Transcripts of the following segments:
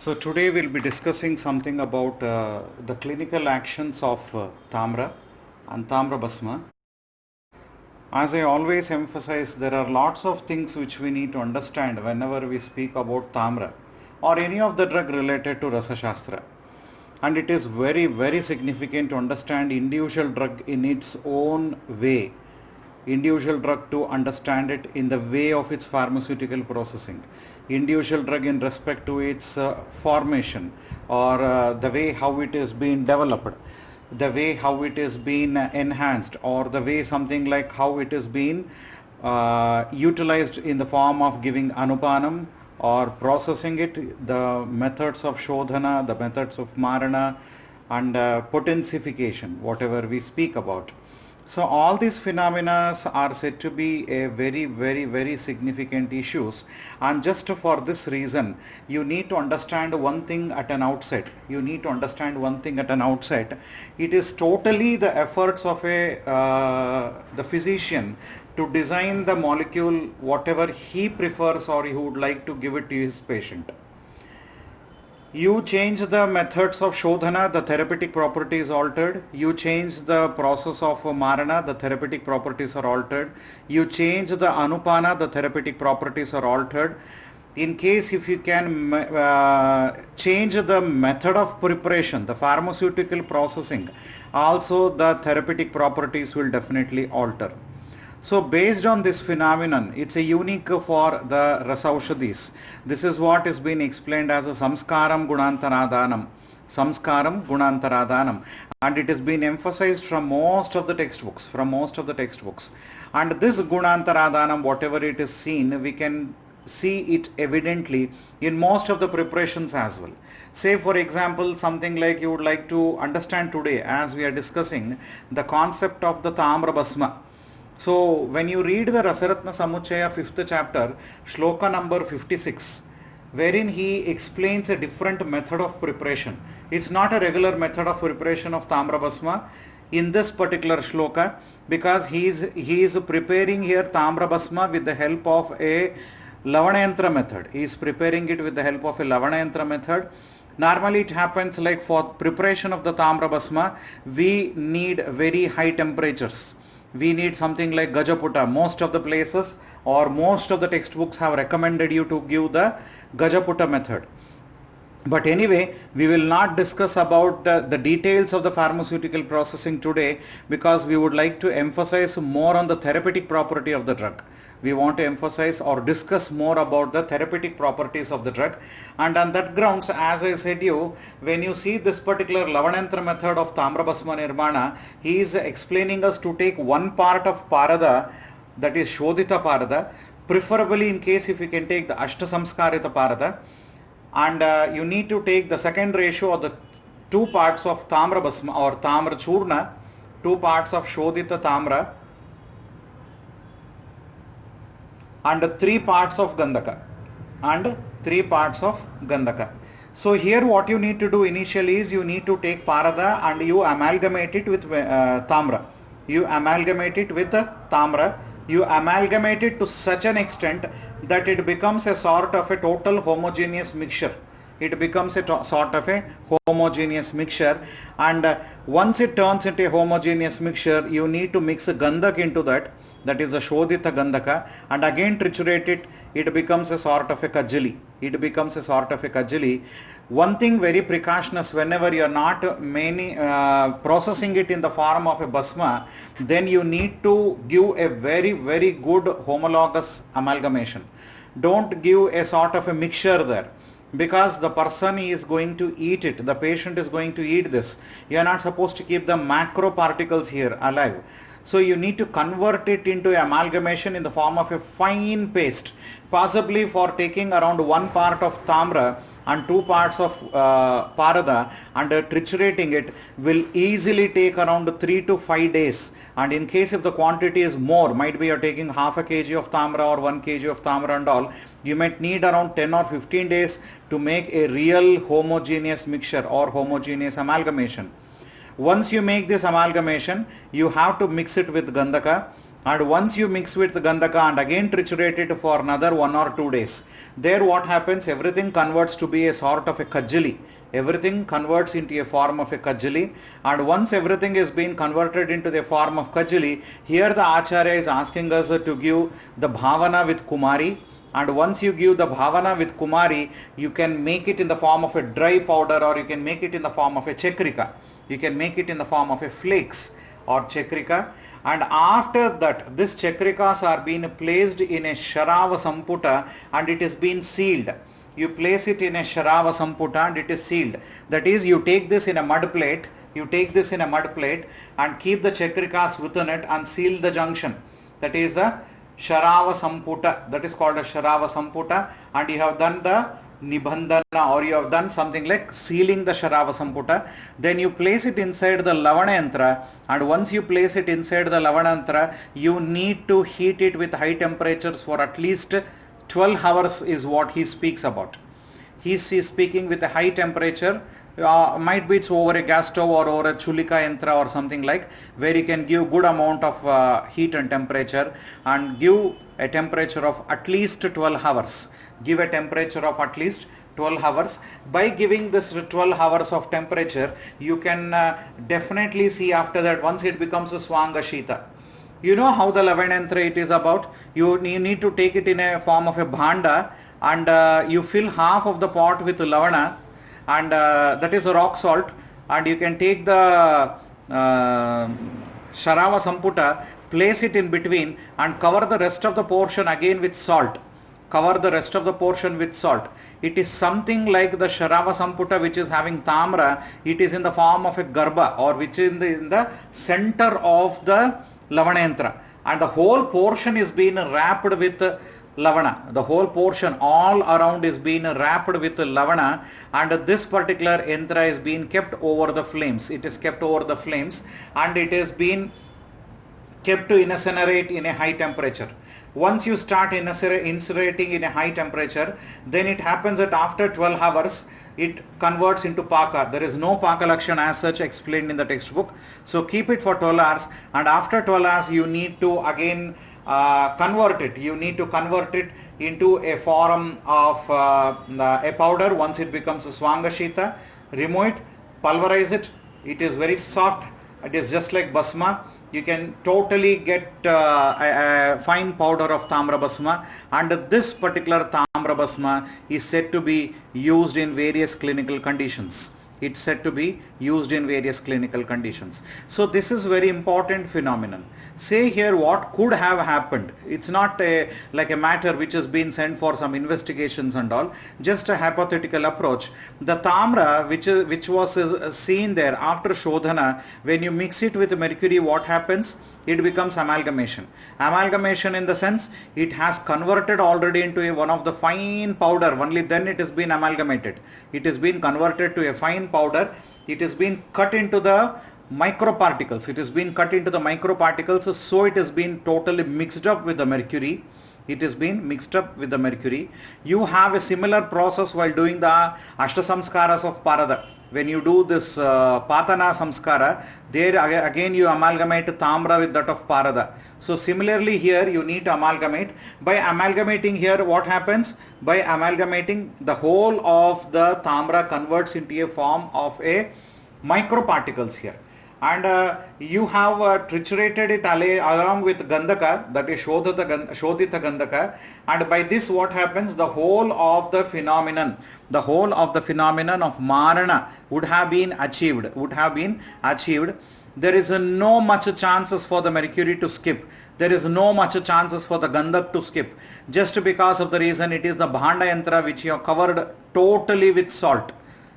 So today we'll be discussing something about the clinical actions of Tamra and Tamra Basma. As I always emphasize, there are lots of things which we need to understand whenever we speak about Tamra or any of the drug related to Rasa Shastra. And it is very, very significant to understand individual drug in its own way. Individual drug to understand it in the way of its pharmaceutical processing, individual drug in respect to its formation or the way how it is being developed, the way how it is being enhanced, or the way something like how it is being utilized in the form of giving anupanam or processing it, the methods of shodhana, the methods of marana and potensification, whatever we speak about. So all these phenomena are said to be a very significant issues, and just for this reason you need to understand one thing at an outset. It is totally the efforts of the physician to design the molecule whatever he prefers or he would like to give it to his patient. You change the methods of shodhana, the therapeutic property is altered. You change the process of marana, the therapeutic properties are altered. You change the anupana, the therapeutic properties are altered. In case if you can change the method of preparation, the pharmaceutical processing, also the therapeutic properties will definitely alter. So based on this phenomenon, it's a unique for the Rasaushadis. This is what is being explained as a Samskaram Gunantaradanam. Samskaram Gunantaradanam. And it has been emphasized from most of the textbooks. And this Gunantaradanam, whatever it is seen, we can see it evidently in most of the preparations as well. Say for example, something like you would like to understand today as we are discussing the concept of the Tamra Basma. So when you read the Rasaratna Samuchaya 5th chapter, shloka number 56, wherein he explains a different method of preparation. It's not a regular method of preparation of Tamra Basma in this particular shloka, because he is preparing here Tamra Basma with the help of a Lavanayantra method. He is preparing it with the help of a Lavanayantra method. Normally it happens like for preparation of the Tamra Basma, we need very high temperatures. We need something like Gajaputa. Most of the places or most of the textbooks have recommended you to give the Gajaputa method. But anyway, we will not discuss about the details of the pharmaceutical processing today, because we would like to emphasize more on the therapeutic property of the drug. We want to emphasize or discuss more about the therapeutic properties of the drug. And on that grounds, as I said you, when you see this particular Lavanantra method of Tamra Basma Nirmana, he is explaining us to take one part of Parada, that is Shodhita Parada, preferably in case if you can take the Ashtasamskarita Parada, and you need to take the second ratio of the two parts of Tamra Basma or Tamra Churna, two parts of Shodhita Tamra, and 3 parts of Gandhaka. So here what you need to do initially is you need to take Parada and you amalgamate it with Tamra. You amalgamate it to such an extent that it becomes a sort of a total homogeneous mixture. And once it turns into a homogeneous mixture, you need to mix a Gandhak into that. That is a Shodhita Gandhaka, and again triturate it. It becomes a sort of a Kajali. One thing very precautionous, whenever you are not processing it in the form of a basma, then you need to give a very good homologous amalgamation. Don't give a sort of a mixture there, because the person is going to eat it, the patient is going to eat this. You are not supposed to keep the macro particles here alive. So you need to convert it into amalgamation in the form of a fine paste, possibly for taking around 1 part of Tamra and 2 parts of Parada, and triturating it will easily take around 3 to 5 days. And in case if the quantity is more, might be you are taking half a kg of Tamra or 1 kg of Tamra and all, you might need around 10 or 15 days to make a real homogeneous mixture or homogeneous amalgamation. Once you make this amalgamation, you have to mix it with Gandhaka. and once you mix with Gandhaka and again triturate it for another 1 or 2 days, there what happens, everything converts to be a sort of a kajali. Everything converts into a form of a kajali, and once everything is being converted into the form of kajali, here the Acharya is asking us to give the bhavana with Kumari. And once you give the bhavana with Kumari, you can make it in the form of a dry powder, or you can make it in the form of a chakrika. You can make it in the form of a flakes or chakrika. And after that, this chakrikas are being placed in a Sharava Samputa and it is being sealed. You place it in a Sharava Samputa and it is sealed. That is, you take this in a mud plate, and keep the chakrikas within it and seal the junction. That is the Sharava Samputa. That is called a Sharava Samputa, and you have done the Nibandhana, or you have done something like sealing the Sharava Samputa. Then you place it inside the Lavana Yantra, and once you place it inside the Lavana Yantra, you need to heat it with high temperatures for at least 12 hours is what he speaks about. He is speaking with a high temperature. Might be it's over a gas stove or over a chulika yantra or something like, where you can give good amount of heat and temperature, and give a temperature of at least 12 hours. Give a temperature of at least 12 hours. By giving this 12 hours of temperature, you can definitely see after that, once it becomes a Swanga Shita. You know how the Lavanyantra it is about. You need to take it in a form of a bhanda, and you fill half of the pot with lavana, and that is a rock salt, and you can take the Sharava Samputa, place it in between, and cover the rest of the portion again with salt. It is something like the Sharava Samputa which is having tamra. It is in the form of a garba, or which is in the center of the Lavanyantra, and the whole portion is being wrapped with Lavana. The whole portion all around is being wrapped with Lavana, and this particular yantra is being kept over the flames. It is kept over the flames, and it is being kept to incinerate in a high temperature. Once you start incinerating in a high temperature, then it happens that after 12 hours, it converts into Paka. There is no Paka Lakshana as such explained in the textbook. So keep it for 12 hours, and after 12 hours, you need to again convert it. You need to convert it into a form of a powder. Once it becomes a Swanga Shita, remove it, pulverize it. It is very soft. It is just like Basma. You can totally get a fine powder of Tamra Basma, and this particular Tamra Basma is said to be used in various clinical conditions. It's said to be used in various clinical conditions. So this is very important phenomenon. Say here what could have happened. It's not like a matter which has been sent for some investigations and all. Just a hypothetical approach. The tamra which was seen there after Shodhana, when you mix it with mercury, what happens? It becomes amalgamation. Amalgamation in the sense it has converted already into one of the fine powder. Only then it has been amalgamated. It has been converted to a fine powder. It has been cut into the microparticles. So it has been totally mixed up with the mercury. You have a similar process while doing the Ashtasamskaras of Parada. When you do this Patana Samskara, there again you amalgamate Tamra with that of Parada. So similarly here you need to amalgamate. By amalgamating here, what happens? By amalgamating, the whole of the Tamra converts into a form of a microparticles here. And you have triturated it along with Gandhaka, that is Shodhita Gandhaka, and by this what happens? The whole of the phenomenon of Marana would have been achieved. There is no much chances for the mercury to skip. There is no much chances for the Gandhak to skip, just because of the reason it is the Bhanda Yantra which you have covered totally with salt.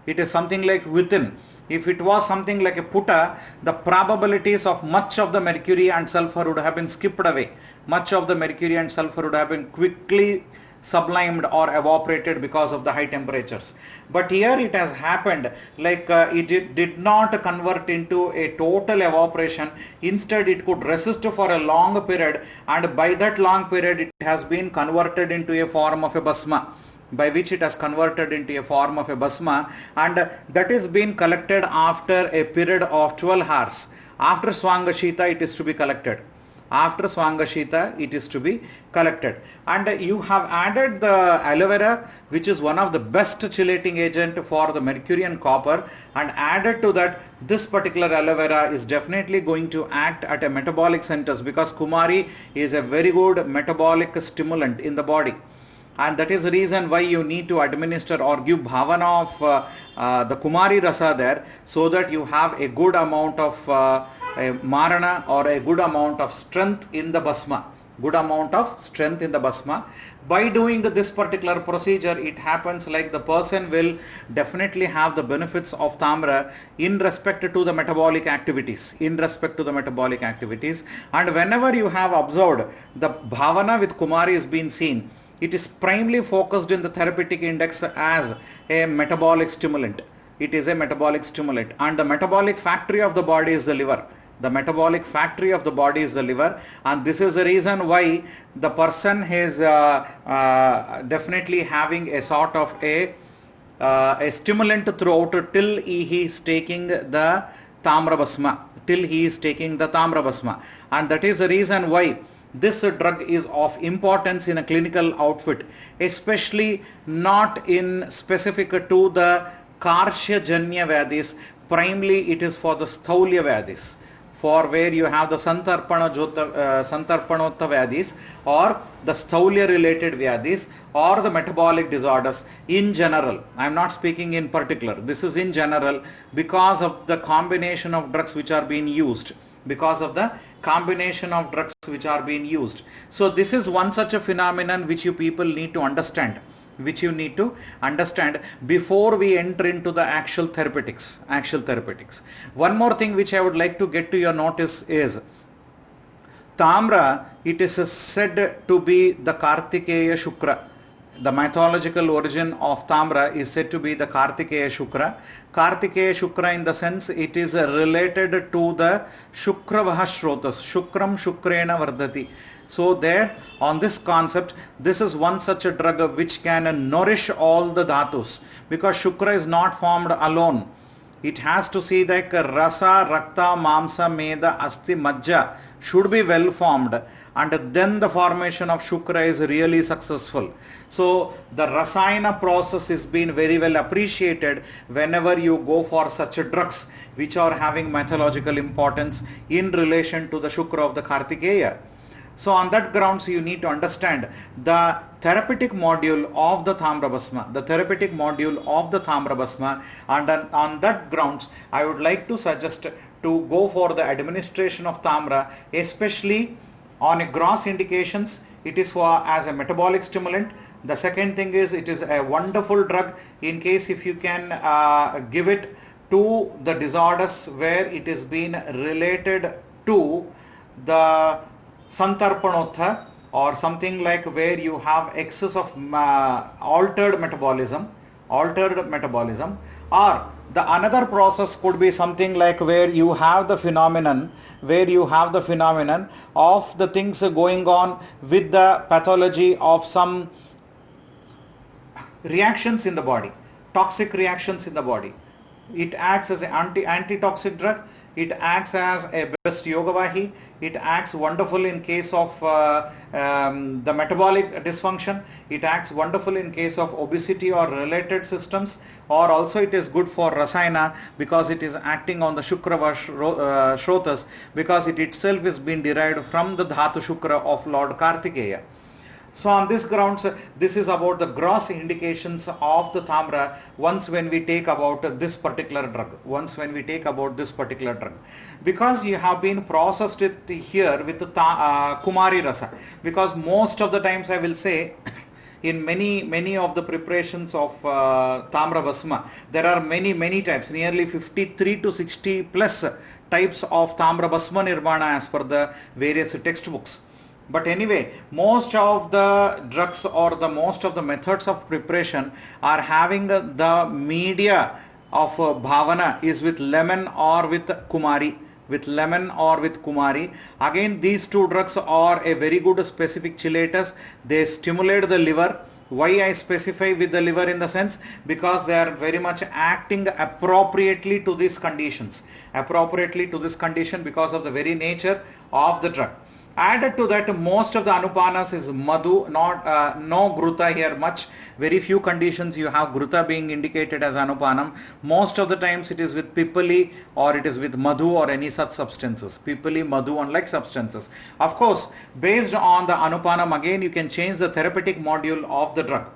It is something like within. If it was something like a putta, the probabilities of much of the mercury and sulfur would have been skipped away. Much of the mercury and sulfur would have been quickly sublimed or evaporated because of the high temperatures. But here it has happened like it did not convert into a total evaporation. Instead, it could resist for a long period, and by that long period, it has been converted into a form of a basma. And that is being collected after a period of 12 hours. After Swanga Shita, it is to be collected. After Swangashita, it is to be collected. And you have added the aloe vera, which is one of the best chelating agent for the mercury and copper, and added to that, this particular aloe vera is definitely going to act at a metabolic centers, because Kumari is a very good metabolic stimulant in the body. And that is the reason why you need to administer or give bhavana of the Kumari Rasa there, so that you have a good amount of a marana or a good amount of strength in the Bhasma. Good amount of strength in the Bhasma. By doing this particular procedure, it happens like the person will definitely have the benefits of Tamra in respect to the metabolic activities. And whenever you have observed the bhavana with Kumari is being seen, it is primarily focused in the therapeutic index as a metabolic stimulant. It is a metabolic stimulant, and the metabolic factory of the body is the liver. The metabolic factory of the body is the liver, and this is the reason why the person is definitely having a sort of a stimulant throughout till he is taking the Tamra Bhasma. And that is the reason why this drug is of importance in a clinical outfit, especially not in specific to the Karshya Janya Vyadis. Primarily it is for the Staulya Vyadis, for where you have the Santarpanotta Vyadis, or the Staulya related Vyadis, or the metabolic disorders in general. I am not speaking in particular. This is in general, because of the combination of drugs which are being used. So this is one such a phenomenon which you people need to understand. Before we enter into the actual therapeutics. One more thing which I would like to get to your notice is Tamra. It is said to be the Kartikeya Shukra. The mythological origin of Tamra is said to be the Kartikeya Shukra. Kartikeya Shukra, in the sense it is related to the Shukravaha Shrotas. Shukram Shukrena Vardhati. So there, on this concept, this is one such a drug which can nourish all the dhatus, because Shukra is not formed alone. It has to see that Rasa, Rakta, Mamsa, Meda, Asti, Majja should be well formed, and then the formation of Shukra is really successful. So the Rasayana process is being very well appreciated whenever you go for such drugs which are having mythological importance in relation to the Shukra of the Kartikeya. So on that grounds, you need to understand the therapeutic module of the Tamra Bhasma, and on that grounds, I would like to suggest to go for the administration of Tamra, especially on a gross indications. It is for as a metabolic stimulant. The second thing is, it is a wonderful drug in case if you can give it to the disorders where it is being related to the Santarpanotha, or something like where you have excess of altered metabolism, or the another process could be something like where you have the phenomenon of the things going on with the pathology of some reactions in the body, toxic reactions in the body. It acts as an antitoxic drug. It acts as a best Yogavahi. It acts wonderful in case of the metabolic dysfunction. It acts wonderful in case of obesity or related systems. Or also it is good for Rasayana, because it is acting on the Shukrava Shrotas, because it itself is being derived from the Dhatu Shukra of Lord Kartikeya. So on this grounds, this is about the gross indications of the Tamra once when we take about this particular drug. Because you have been processed it here with the Kumari Rasa. Because most of the times I will say, in many of the preparations of Tamra Bhasma, there are many types, nearly 53 to 60 plus types of Tamra Bhasma Nirvana as per the various textbooks. But anyway, most of the drugs or the most of the methods of preparation are having the media of bhavana is with lemon or with kumari. Again, these two drugs are a very good specific chelators. They stimulate the liver. Why I specify with the liver in the sense? Because they are very much acting appropriately to these conditions. Because of the very nature of the drug. Added to that, most of the anupanas is madhu, not no gruta here much. Very few conditions you have gruta being indicated as anupanam. Most of the times it is with pipali or it is with madhu or any such substances. Pipali, madhu, unlike substances. Of course, based on the anupanam, again you can change the therapeutic module of the drug.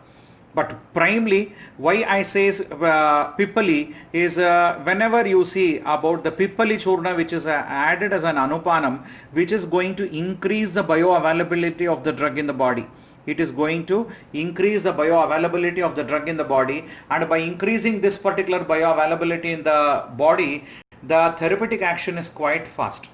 But primarily, why I say Pipali is whenever you see about the Pipali Churna, which is added as an anupanam, which is going to increase the bioavailability of the drug in the body. It is going to increase the bioavailability of the drug in the body, and by increasing this particular bioavailability in the body, the therapeutic action is quite fast.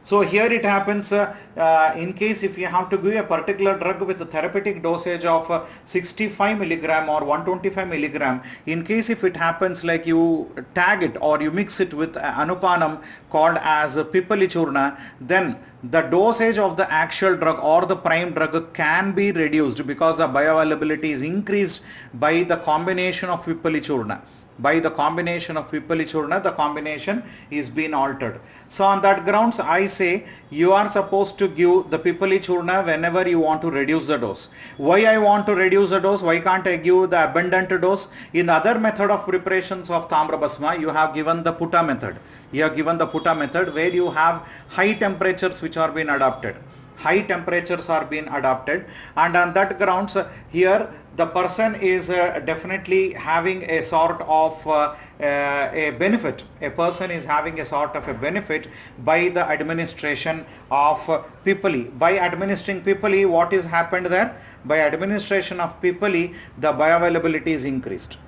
So here it happens in case if you have to give a particular drug with a therapeutic dosage of 65 milligram or 125 milligram, in case if it happens like you tag it or you mix it with anupanam called as Pipali Churna, then the dosage of the actual drug or the prime drug can be reduced because the bioavailability is increased by the combination of Pipali Churna. By the combination of Pipali Churna, the combination is being altered. So on that grounds, I say you are supposed to give the Pipali Churna whenever you want to reduce the dose. Why I want to reduce the dose? Why can't I give the abundant dose? In other method of preparations of Tamra Bhasma, you have given the Putta method. You have given the Putta method where you have high temperatures which are being adopted. High temperatures are being adopted, and on that grounds here the person is definitely having a sort of a benefit. A person is having a sort of a benefit by the administration of Pipali. By administering Pipali, what is happened there? By administration of Pipali, the bioavailability is increased.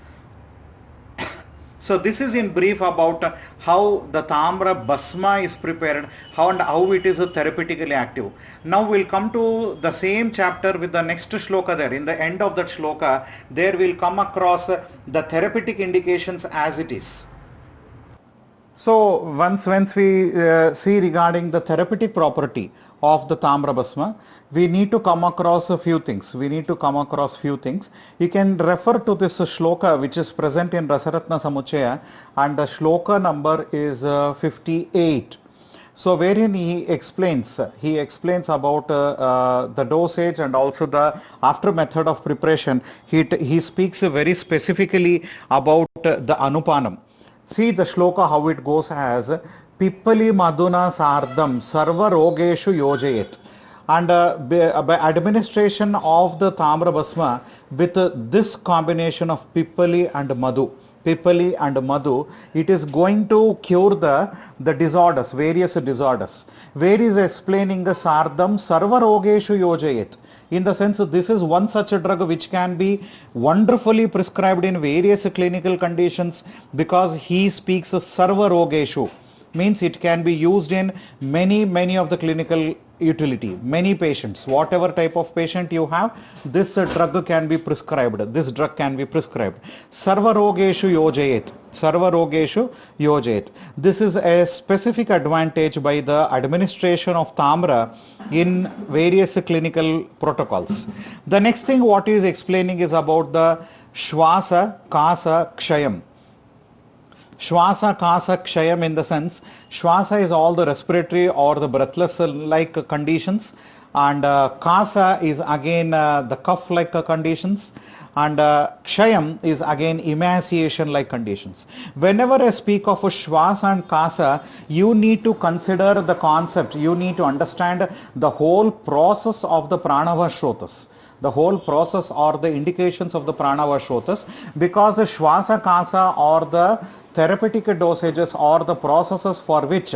So this is in brief about how the Tamra Bhasma is prepared, how it is therapeutically active. Now we'll come to the same chapter with the next shloka there. In the end of that shloka, there we'll come across the therapeutic indications as it is. So once we see regarding the therapeutic property of the Tamra Bhasma, we need to come across a few things. You can refer to this shloka which is present in Rasaratna Samuchaya, and the shloka number is 58. So wherein he explains about the dosage and also the after method of preparation. He speaks very specifically about the anupanam. See the shloka how it goes as Pipali Madhuna Sardam Sarva Rogeshu Yojayet. And by administration of the Tamra Bhasma with this combination of Pipali and Madhu, it is going to cure the disorders, various disorders. Where is explaining the Sardam Sarva Rogeshu Yojayet. In the sense, this is one such a drug which can be wonderfully prescribed in various clinical conditions, because he speaks Sarva Rogeshu, means it can be used in many of the clinical utility, many patients, whatever type of patient you have, this drug can be prescribed. Sarva Rogeshu Yojayet. This is a specific advantage by the administration of Tamra in various clinical protocols. The next thing what he is explaining is about the Shwasa Kasa Kshayam. Shwasa Kasa Kshayam, in the sense, Shwasa is all the respiratory or the breathless like conditions, and Kasa is again the cough like conditions, and Kshayam is again emaciation like conditions. Whenever I speak of a Shwasa and Kasa, you need to consider the concept, you need to understand the whole process of the Pranavashrotas. The whole process or the indications of the Pranavashrotas, because the Shwasa Kasa or the therapeutic dosages or the processes for which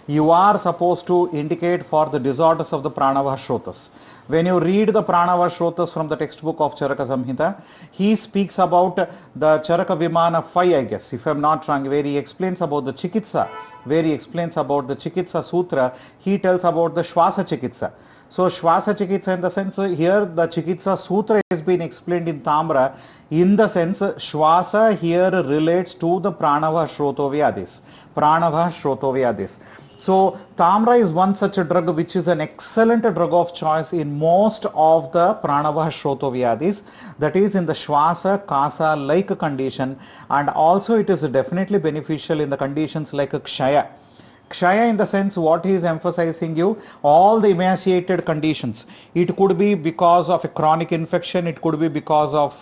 you are supposed to indicate for the disorders of the Pranavashrotas. When you read the Pranavashrotas from the textbook of Charaka Samhita, he speaks about the Charaka Vimana 5, I guess, if I am not wrong, where he explains about the Chikitsa, Sutra, he tells about the Shwasa Chikitsa. So Shwasa Chikitsa, in the sense, here the Chikitsa Sutra has been explained in Tamra, in the sense Shwasa here relates to the Pranava Shrotovyadis. So Tamra is one such a drug which is an excellent drug of choice in most of the Pranava Shrotovyadis, that is in the Shwasa Kasa like condition, and also it is definitely beneficial in the conditions like Kshaya. Kshaya in the sense what he is emphasizing you, all the emaciated conditions. It could be because of a chronic infection, it could be because of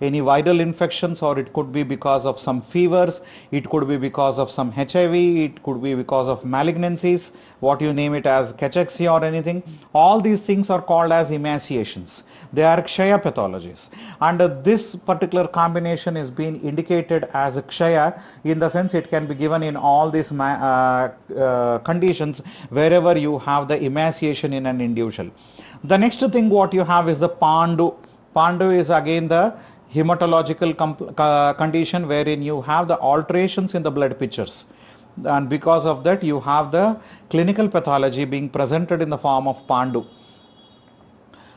any viral infections, or it could be because of some fevers, it could be because of some HIV, it could be because of malignancies, what you name it as cachexia or anything. All these things are called as emaciations. They are Kshaya pathologies. And this particular combination is being indicated as Kshaya in the sense it can be given in all these conditions wherever you have the emaciation in an individual. The next thing what you have is the Pandu. Pandu is again the hematological condition wherein you have the alterations in the blood pictures, and because of that you have the clinical pathology being presented in the form of Pandu.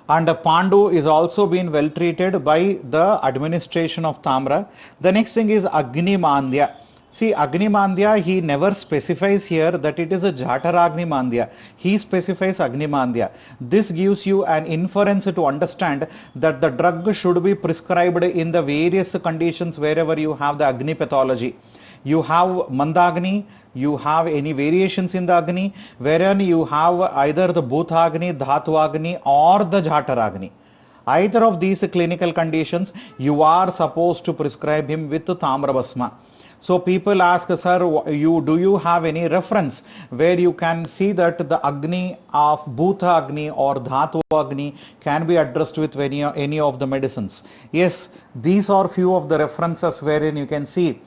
And Pandu is also being well treated by the administration of Tamra. The next thing is Agni Mandya. See, Agni Mandya, he never specifies here that it is a Jataragni Mandya. He specifies Agni Mandya. This gives you an inference to understand that the drug should be prescribed in the various conditions wherever you have the Agni pathology. You have Mandagni, you have any variations in the Agni, wherein you have either the Bhutagni, Dhatuvagni or the Jhataragni. Either of these clinical conditions, you are supposed to prescribe him with Tamrabhasma. So people ask, sir, do you have any reference where you can see that the Agni of Bhuta Agni or Dhatu Agni can be addressed with any of the medicines? Yes, these are few of the references wherein you can see.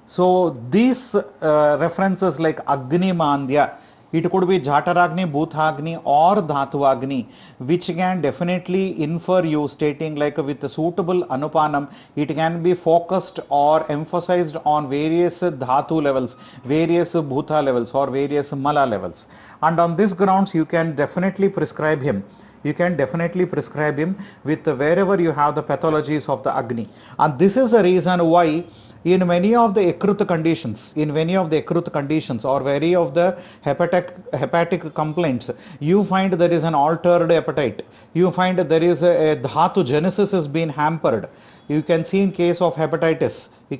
So these references like Agni Mandya, it could be Jhataragni, Bhuthagni or Dhatuvagni, which can definitely infer you stating like with a suitable Anupanam, it can be focused or emphasized on various Dhatu levels, various Bhuta levels or various Mala levels. And on this grounds you can definitely prescribe him. You can definitely prescribe him with wherever you have the pathologies of the Agni. And this is the reason why in many of the Ekruta conditions, or many of the hepatic complaints, you find there is an altered appetite. You find there is a Dhatu genesis has been hampered. You can see in case of hepatitis. The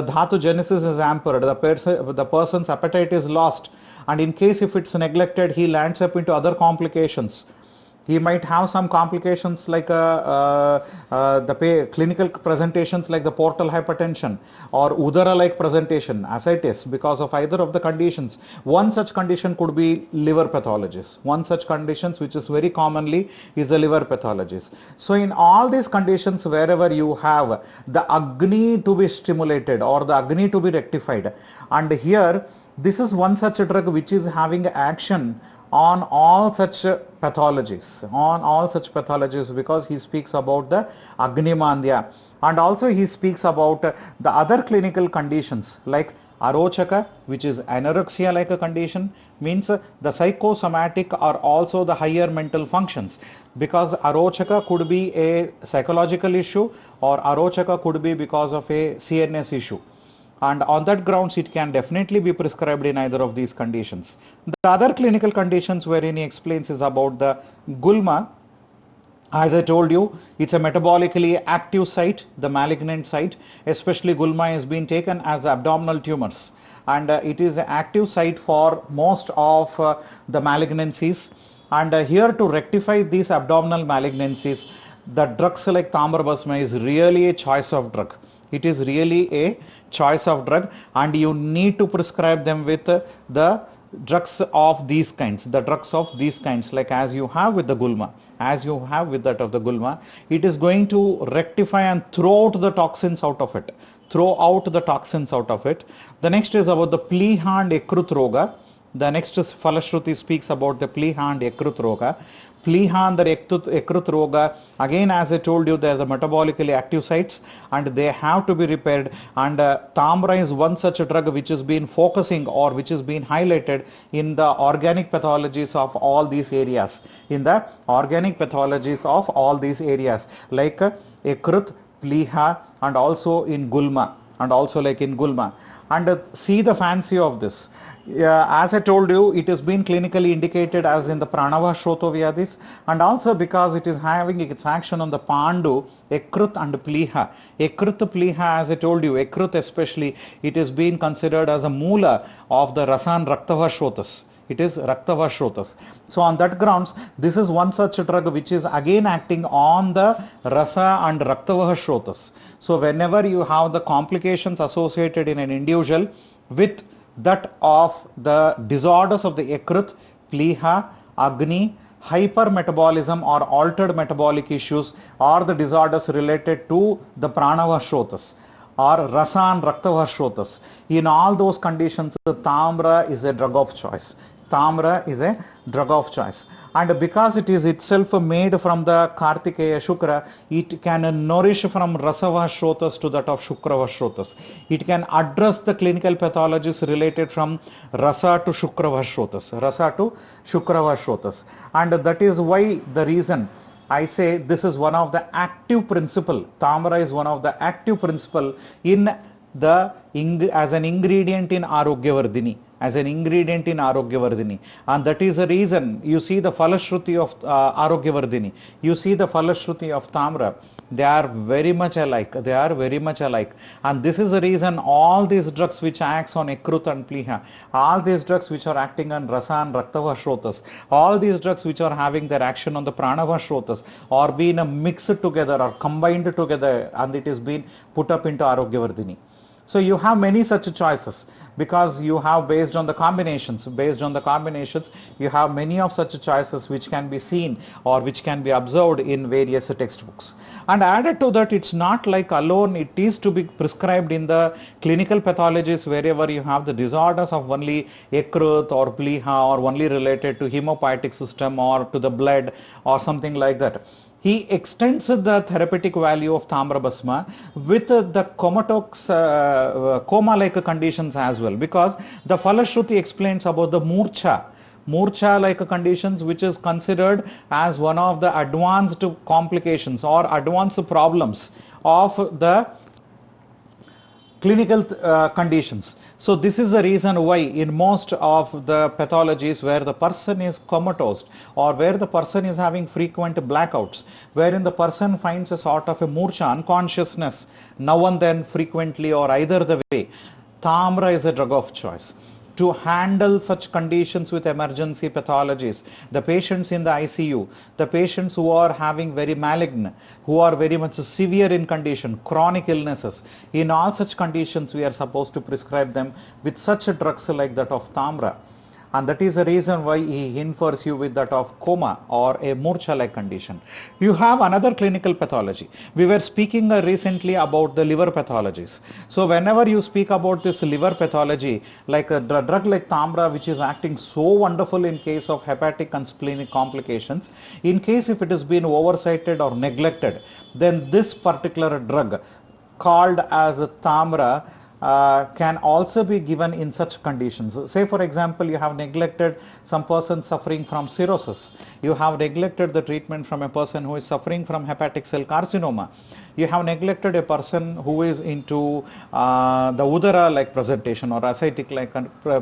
Dhatu genesis is hampered. The person's appetite is lost. And in case if it's neglected, he lands up into other complications. He might have some complications like the clinical presentations like the portal hypertension or Udara-like presentation, ascites, because of either of the conditions. One such condition could be liver pathologies. One such conditions which is very commonly is the liver pathologies. So in all these conditions wherever you have the Agni to be stimulated or the Agni to be rectified, and here this is one such a drug which is having action on all such pathologies, because he speaks about the Agni Mandya, and also he speaks about the other clinical conditions like Arochaka, which is anorexia like a condition, means the psychosomatic are also the higher mental functions, because Arochaka could be a psychological issue or Arochaka could be because of a CNS issue. And on that grounds it can definitely be prescribed in either of these conditions. The other clinical conditions wherein he explains is about the Gulma. As I told you, it's a metabolically active site, the malignant site. Especially Gulma is being taken as abdominal tumors, and it is an active site for most of the malignancies. And here to rectify these abdominal malignancies, the drugs like Tamrabhasma is really a choice of drug. It is really a choice of drug, and you need to prescribe them with the drugs of these kinds, like as you have with the Gulma, it is going to rectify and throw out the toxins out of it. The next is about the Pliha and Ekrut Roga. The next is Falashruti speaks about the Pliha and Ekrut Roga. Pliha and the Ekrut Roga, again as I told you, they are the metabolically active sites and they have to be repaired, and Tamra is one such a drug which has been focusing or which has been highlighted in the organic pathologies of all these areas, like Ekrut, Pliha and also in Gulma, and see the fancy of this. Yeah, as I told you, it has been clinically indicated as in the Pranava Shrotovyadis, and also because it is having its action on the Pandu, Ekrut and Pliha. Ekrut Pliha, as I told you, Ekrut especially, it is being considered as a Mula of the Rasan Raktava Shrotas. It is Raktava Shrotas. So on that grounds, this is one such drug which is again acting on the Rasa and Raktava Shrotas. So whenever you have the complications associated in an individual with that of the disorders of the Ekrut, Pliha, Agni, hypermetabolism or altered metabolic issues, or the disorders related to the Pranava Shrotas or Rasa and Raktava Shrotas. In all those conditions, Tamra is a drug of choice. Tamra is a drug of choice. And because it is itself made from the Kartikeya Shukra, it can nourish from Rasava Shrotas to that of Shukrava Shrotas. It can address the clinical pathologies related from Rasa to Shukrava Shrotas. Rasa to Shukrava Shrotas. And that is why the reason I say this is one of the active principle. Tamra is one of the active principle in the as an ingredient in Arogyavardhini. As an ingredient in Arogyavardhini, and that is the reason you see the Falashruti of Arogyavardhini, you see the Falashruti of Tamra, they are very much alike. They are very much alike, and this is the reason all these drugs which acts on Ekrut and Pliha, all these drugs which are acting on Rasa and Raktava Shrotas, all these drugs which are having their action on the Pranava Shrotas, are being mixed together or combined together, and it is being put up into Arogyavardhini. So you have many such choices, because you have based on the combinations, you have many of such choices which can be seen or which can be observed in various textbooks. And added to that, it's not like alone it is to be prescribed in the clinical pathologies wherever you have the disorders of only Ekrut or Pliha or only related to hemopoietic system or to the blood or something like that. He extends the therapeutic value of Tamra Basma with the comatose, coma-like conditions as well, because the Falashruti explains about the Murcha-like conditions, which is considered as one of the advanced complications or advanced problems of the clinical conditions. So this is the reason why in most of the pathologies where the person is comatose or where the person is having frequent blackouts, wherein the person finds a sort of a murcha, unconsciousness now and then frequently or either the way, Tamra is a drug of choice. To handle such conditions with emergency pathologies, the patients in the ICU, the patients who are having very malignant, who are very much severe in condition, chronic illnesses, in all such conditions we are supposed to prescribe them with such a drugs like that of Tamra. And that is the reason why he infers you with that of coma or a Murcha-like condition. You have another clinical pathology. We were speaking recently about the liver pathologies. So whenever you speak about this liver pathology, like a drug like Tamra, which is acting so wonderful in case of hepatic and splenic complications, in case if it has been oversighted or neglected, then this particular drug called as Tamra can also be given in such conditions. Say for example, you have neglected some person suffering from cirrhosis, you have neglected the treatment from a person who is suffering from hepatic cell carcinoma, you have neglected a person who is into the udara like presentation or ascitic like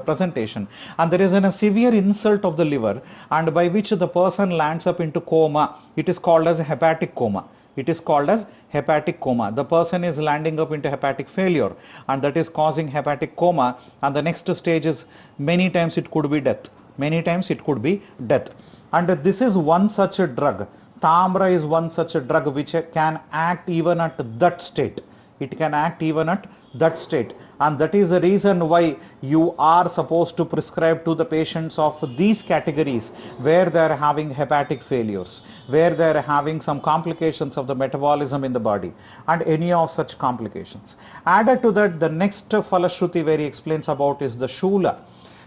presentation, and there is a severe insult of the liver, and by which the person lands up into coma. It is called as a hepatic coma. It is called as hepatic coma. The person is landing up into hepatic failure, and that is causing hepatic coma, and the next stage is many times it could be death. Many times it could be death. And this is one such a drug. Tamra is one such a drug which can act even at that state. It can act even at that state, and that is the reason why you are supposed to prescribe to the patients of these categories where they are having hepatic failures, where they are having some complications of the metabolism in the body and any of such complications. Added to that, the next Falashruti where he explains about is the Shula.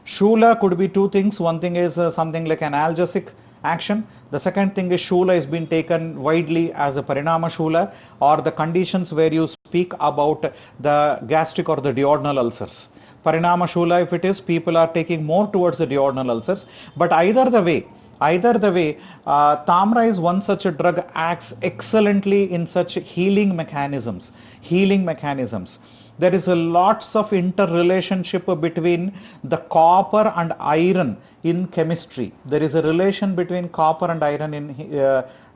Shula could be two things. One thing is something like an analgesic action. The second thing is Shula is being taken widely as a Parinama Shula, or the conditions where you speak about the gastric or the duodenal ulcers. Parinama Shula, if it is, people are taking more towards the duodenal ulcers, but either the way, Tamra is one such a drug, acts excellently in such healing mechanisms. there is a lots of interrelationship between the copper and iron in chemistry. There is a relation between copper and iron in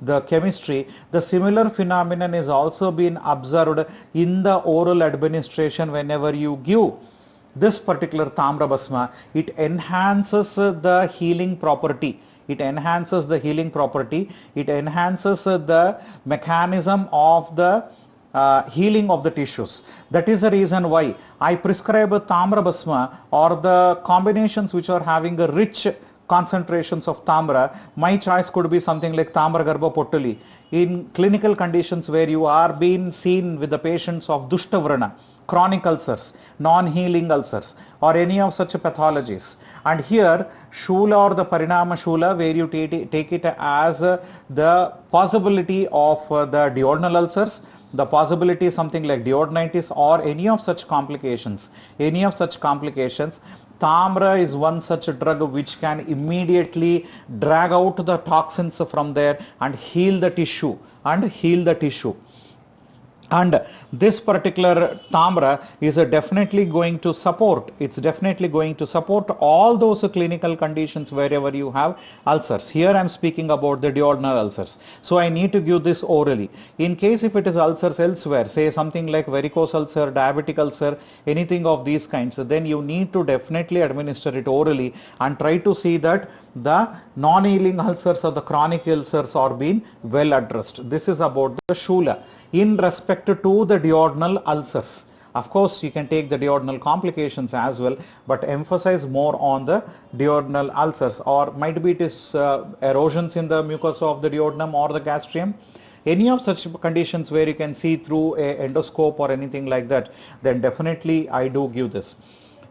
the chemistry. The similar phenomenon is also been observed in the oral administration. Whenever you give this particular Tamra Bhasma, it enhances the healing property. It enhances the healing property. It enhances the mechanism of the healing of the tissues. That is the reason why I prescribe a Tamra Bhasma or the combinations which are having a rich concentrations of Tamra. My choice could be something like Tamra Garbha Pottali. In clinical conditions where you are being seen with the patients of Dushtavrana, chronic ulcers, non-healing ulcers, or any of such pathologies. And here, Shula or the Parinama Shula, where you take it as the possibility of the duodenal ulcers, the possibility something like duodenitis or any of such complications. Tamra is one such drug which can immediately drag out the toxins from there and heal the tissue. And this particular Tamra is definitely going to support, all those clinical conditions wherever you have ulcers. Here I am speaking about the duodenal ulcers. So I need to give this orally. In case if it is ulcers elsewhere, say something like varicose ulcer, diabetic ulcer, anything of these kinds, then you need to definitely administer it orally and try to see that the non-healing ulcers or the chronic ulcers are being well addressed. This is about the Shula. In respect to the duodenal ulcers, of course you can take the duodenal complications as well, but emphasize more on the duodenal ulcers, or might be it is erosions in the mucosa of the duodenum or the gastrium. Any of such conditions where you can see through a endoscope or anything like that, then definitely I do give this.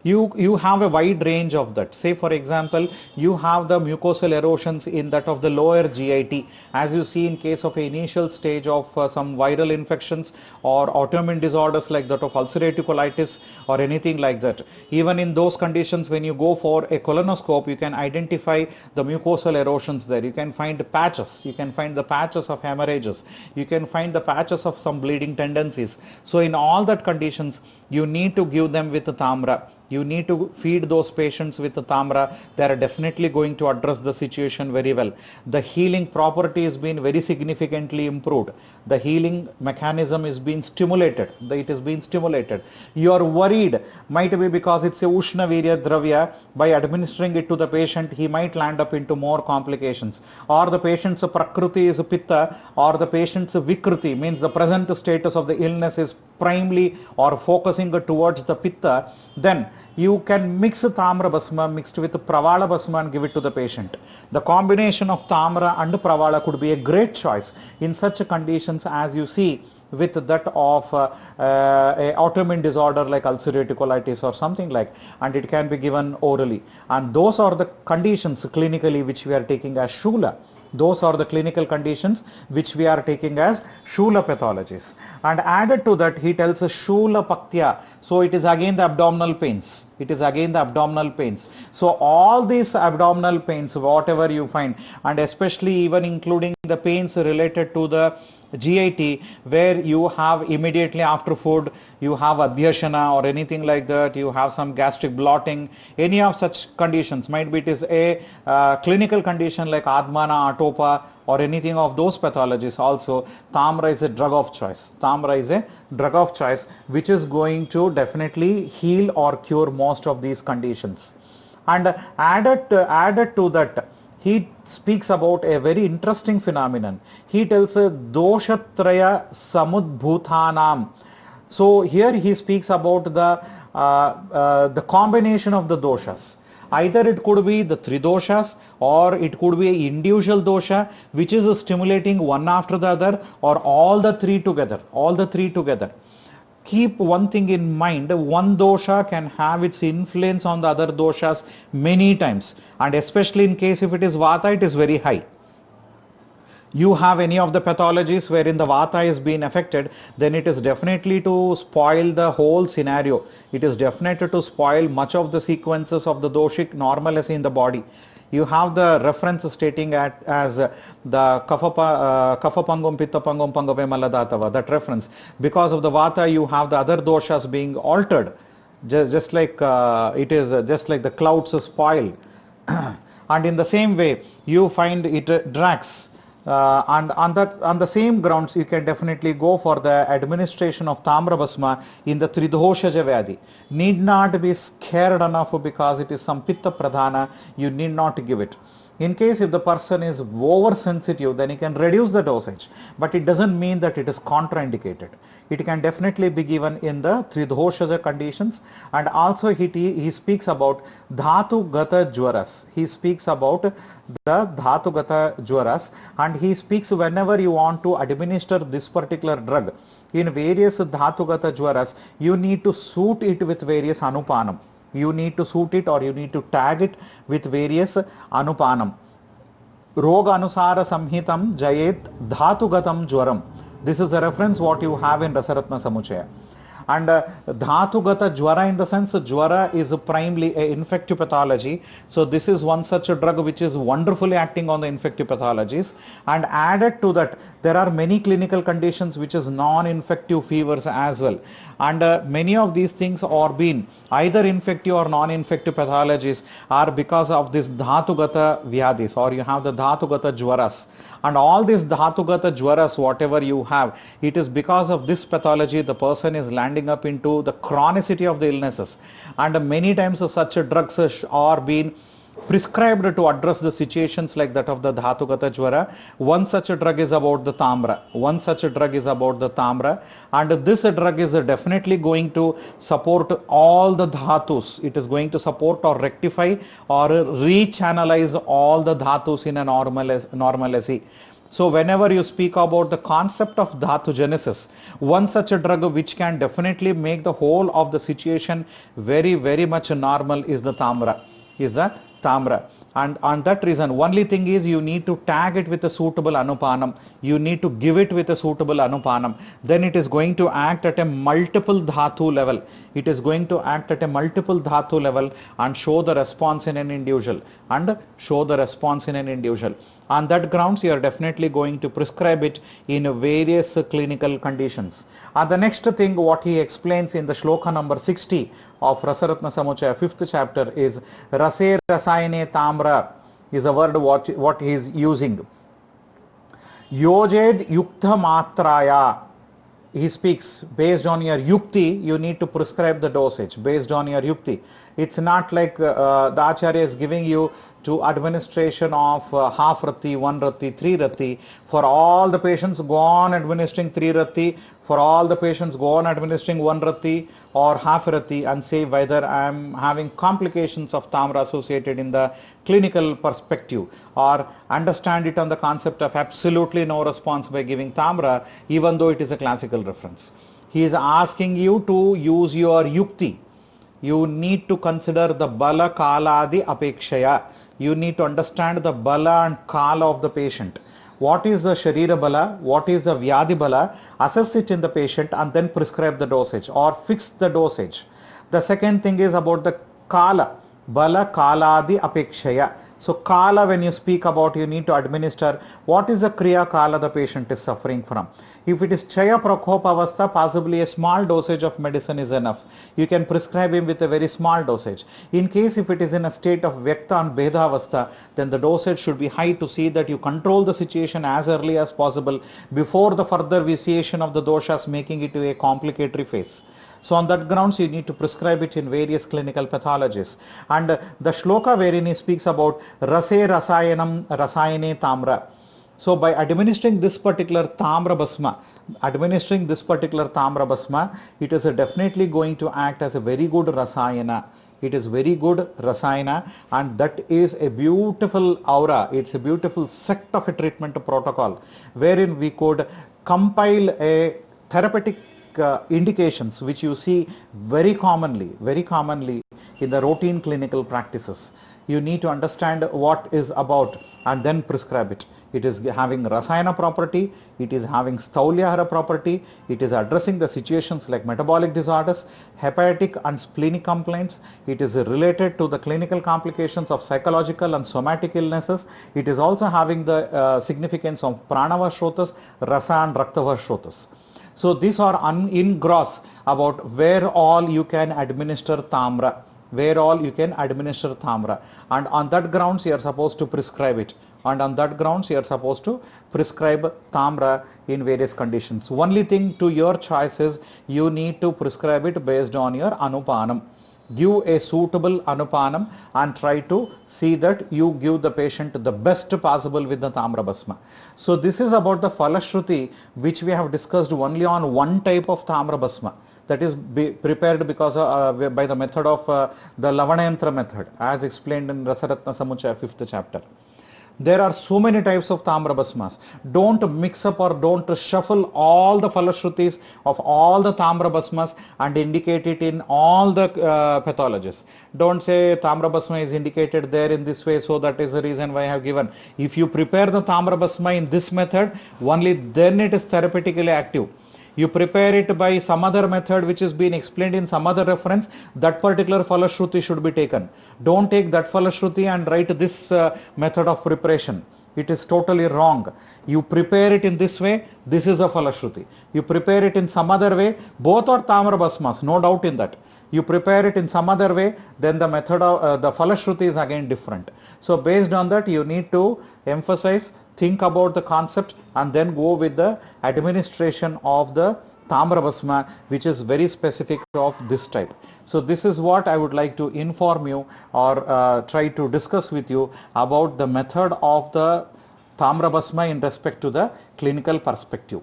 You have a wide range of that. Say for example, you have the mucosal erosions in that of the lower GIT, as you see in case of an initial stage of some viral infections or autoimmune disorders like that of ulcerative colitis or anything like that. Even in those conditions, when you go for a colonoscope, you can identify the mucosal erosions there. You can find patches, you can find the patches of hemorrhages, you can find the patches of some bleeding tendencies. So in all that conditions, you need to give them with the Tamra. You need to feed those patients with the Tamra. They are definitely going to address the situation very well. The healing property has been very significantly improved. The healing mechanism is being stimulated. It is being stimulated. You are worried, might be because it's a Ushna Virya Dravya. By administering it to the patient, he might land up into more complications. Or the patient's Prakruti is Pitta, or the patient's Vikruti, means the present status of the illness is primarily or focusing towards the Pitta. Then you can mix Tamra Bhasma mixed with Pravala Bhasma and give it to the patient. The combination of Tamra and Pravala could be a great choice in such conditions as you see with that of a autoimmune disorder like ulcerative colitis or something like, and it can be given orally. And those are the conditions clinically which we are taking as Shula. Those are the clinical conditions which we are taking as Shula pathologies. And added to that, he tells us Shula Paktya. So it is again the abdominal pains. So all these abdominal pains, whatever you find, and especially even including the pains related to the GIT, where you have immediately after food, you have adhyashana or anything like that, you have some gastric blotting, any of such conditions, might be it is a clinical condition like Admana, Atopa or anything of those pathologies also, Tamra is a drug of choice. Tamra is a drug of choice which is going to definitely heal or cure most of these conditions. And added to that, he speaks about a very interesting phenomenon. He tells doshatraya samudbhutanam. So here he speaks about the combination of the doshas. Either it could be the three doshas, or it could be an individual dosha which is stimulating one after the other, or all the three together. Keep one thing in mind, one dosha can have its influence on the other doshas many times, and especially in case if it is Vata, it is very high. You have any of the pathologies wherein the Vata is being affected, then it is definitely to spoil the whole scenario. It is definitely to spoil much of the sequences of the doshic normalcy in the body. you have the reference stating as the Kapha Pangam, Pitta Pangam, Pangave Maladatava, that reference. Because of the Vata, you have the other doshas being altered, just like it is just like the clouds spoil. And in the same way, you find it drags. And on the same grounds, you can definitely go for the administration of Tamra Basma in the Tridoshaja Vyadhi. Need not be scared enough because it is some Pitta Pradhana, you need not give it. In case if the person is oversensitive, then he can reduce the dosage, but it doesn't mean that it is contraindicated. It can definitely be given in the Tridoshaja conditions. And also he speaks about Dhatu Gata Jwaras. He speaks about the Dhatu Gata Jwaras, and he speaks whenever you want to administer this particular drug in various Dhatu Gata Jwaras, you need to suit it with various Anupanam. You need to suit it or you need to tag it with various Anupanam. Roga Anusara Samhitam Jayet Dhatugatam Jwaram. This is a reference what you have in Rasaratna Samuchaya. And Dhatugata Jwara, in the sense Jwara is primarily a infective pathology. So this is one such a drug which is wonderfully acting on the infective pathologies. And added to that, there are many clinical conditions which is non-infective fevers as well. And many of these things are being either infective or non-infective pathologies are because of this Dhatugata Vyadis, or you have the Dhatugata Jwaras. And all these Dhatugata Jwaras, whatever you have, it is because of this pathology the person is landing up into the chronicity of the illnesses. And many times such drugs are being prescribed to address the situations like that of the Dhatugata Jwara. One such a drug is about the Tamra. One such a drug is about the Tamra. And this drug is definitely going to support all the Dhatus. It is going to support or rectify or rechannelize all the Dhatus in a normalcy. So whenever you speak about the concept of Dhatugenesis, one such a drug which can definitely make the whole of the situation very, very much normal is the Tamra. And on that reason, only thing is you need to tag it with a suitable Anupanam. You need to give it with a suitable Anupanam. Then it is going to act at a multiple Dhatu level. It is going to act at a multiple Dhatu level and show the response in an individual. On that grounds, you are definitely going to prescribe it in various clinical conditions. And the next thing what he explains in the shloka number 60 of Rasaratna Samuchaya, 5th chapter, is Rase Rasayane Tamra is a word what he is using. Yojed Yukta Matraya. He speaks based on your yukti, you need to prescribe the dosage based on your yukti. It's not like the Acharya is giving you to administration of half rati, 1 rati, 3 rati. For all the patients, go on administering 3 rati. For all the patients, go on administering 1 rati or half rati, and say whether I am having complications of Tamra associated in the clinical perspective, or understand it on the concept of absolutely no response by giving Tamra, even though it is a classical reference. He is asking you to use your yukti. You need to consider the bala kaladi apekshaya. You need to understand the bala and kala of the patient. What is the Sharira Bala, what is the Vyadhi Bala, assess it in the patient and then prescribe the dosage or fix the dosage. The second thing is about the Kala, Bala Kaladi Apekshaya. So Kala, when you speak about, you need to administer what is the Kriya Kala the patient is suffering from. If it is Chaya Prakhopavastha, possibly a small dosage of medicine is enough. You can prescribe him with a very small dosage. In case if it is in a state of Vyakta and Bedhavastha, then the dosage should be high to see that you control the situation as early as possible before the further vitiation of the doshas making it to a complicatory phase. So on that grounds, you need to prescribe it in various clinical pathologies. And the shloka wherein he speaks about Rase Rasayanam Rasayane Tamra. So by administering this particular Tamra Basma, it is definitely going to act as a very good Rasayana. It is very good Rasayana, and that is a beautiful aura. It's a beautiful sect of a treatment protocol wherein we could compile a therapeutic indications which you see very commonly in the routine clinical practices. You need to understand what is about and then prescribe it. It is having Rasayana property, it is having Staulyahara property, it is addressing the situations like metabolic disorders, hepatic and splenic complaints, it is related to the clinical complications of psychological and somatic illnesses, it is also having the significance of Pranavashrotas, Rasa and Raktavashrotas. So these are in gross about where all you can administer Tamra, and on that grounds you are supposed to prescribe it, and on that grounds you are supposed to prescribe Tamra in various conditions. Only thing to your choice is you need to prescribe it based on your Anupanam. Give a suitable Anupanam and try to see that you give the patient the best possible with the Tamra Basma. So this is about the Falashruti, which we have discussed only on one type of Tamra Basma, that is prepared because by the method of the Lavanayantra method, as explained in Rasaratna Samuchaya 5th chapter. There are so many types of Tamra Basmas. Don't mix up or don't shuffle all the Falashrutis of all the Tamra Basmas and indicate it in all the pathologies. Don't say Tamra Basma is indicated there in this way, so that is the reason why I have given. If you prepare the Tamra Basma in this method, only then it is therapeutically active. You prepare it by some other method which is being explained in some other reference, that particular Falashruti should be taken. Don't take that Falashruti and write this method of preparation. It is totally wrong. You prepare it in this way, this is a Falashruti. You prepare it in some other way, both are Tamra Basmas, no doubt in that. You prepare it in some other way, then the method of the Falashruti is again different. So based on that, you need to emphasize, think about the concept, and then go with the administration of the Tamra Basma, which is very specific of this type. So this is what I would like to inform you or try to discuss with you about the method of the Tamra Basma in respect to the clinical perspective.